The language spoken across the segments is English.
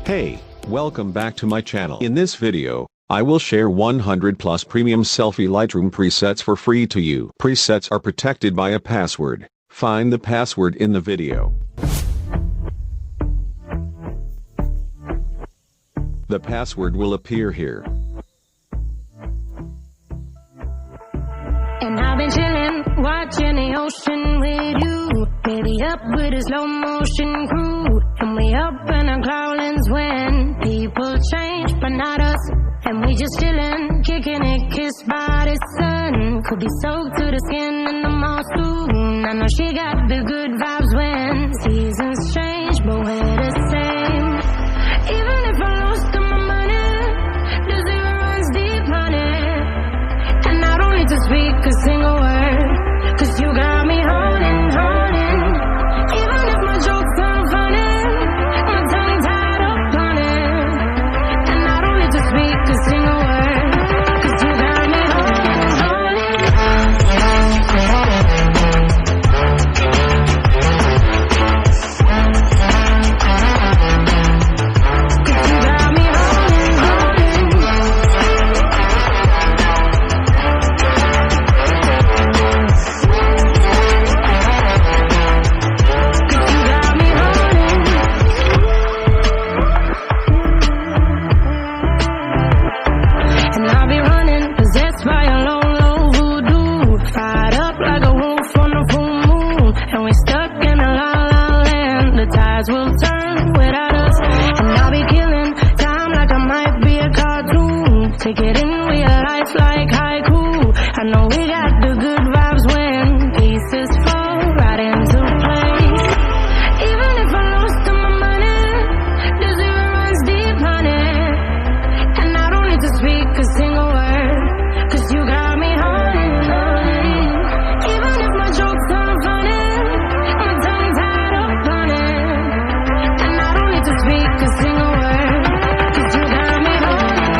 Hey, welcome back to my channel. In this video, I will share 100 plus premium selfie Lightroom presets for free to you. Presets are protected by a password. Find the password in the video. The password will appear here. And I've been chillin', watching the ocean with you. Baby up with a slow motion crew. And we up in our clouds when people change, but not us. And we just chillin', kicking it, kissed by the sun. Could be soaked to the skin in the mall soon. I know she got the good vibes when seasons change, but we're the same. Even if I lost all my money, the zero runs deep, honey. And I don't need to speak a single word, 'cause you got me holding. Even if my jokes sound funny, my tongue tied up on it. And I don't need to speak a single word, 'cause you got me holding. 'Cause you got me will turn without us, and I'll be killing time like I might be a cartoon. Take it in real life like haiku. I know we got the good vibes when pieces fall right into place. Even if I lost all my money, the zero runs deep, honey. And I don't need to speak a single word, 'cause you got me holding. Even if my jokes sound funny, my tongue tied up on it. Speak a single word, 'cause you got me holding.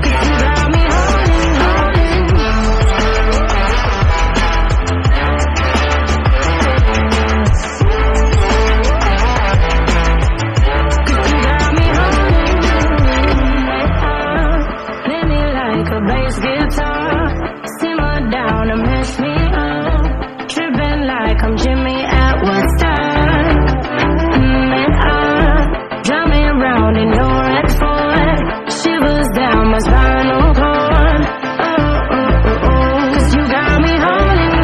'Cause you got me holding. 'Cause you got me holding. Play me like a bass guitar, down and mess me up, tripping like I'm Jimmy at Woodstock. And I drive me around in your red Ford, shivers down my spinal cord. Oh, 'cause you got me holding.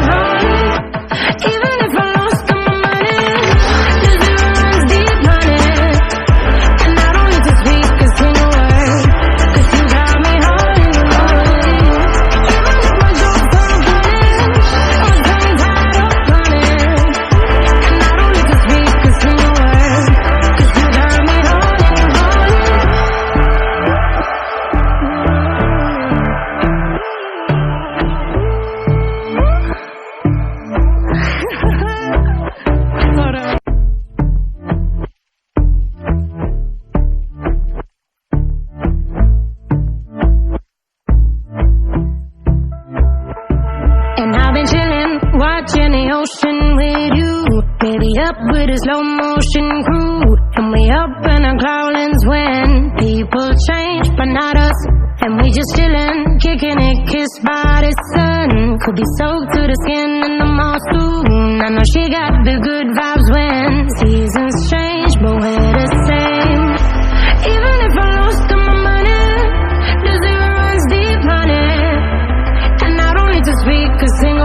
Even if I lost all my money, the zero runs deep, honey. And I don't need to speak a single word, 'cause you got me holding. Watching the ocean with you, baby up with a slow motion crew. And we up in our clouds when people change, but not us. And we just chillin', kicking it, kissed by the sun. Could be soaked to the skin in the mall soon. I know she got the good vibes when seasons change, but we're the same. Even if I lost all my money, the zero runs deep, honey. And I don't need to speak a single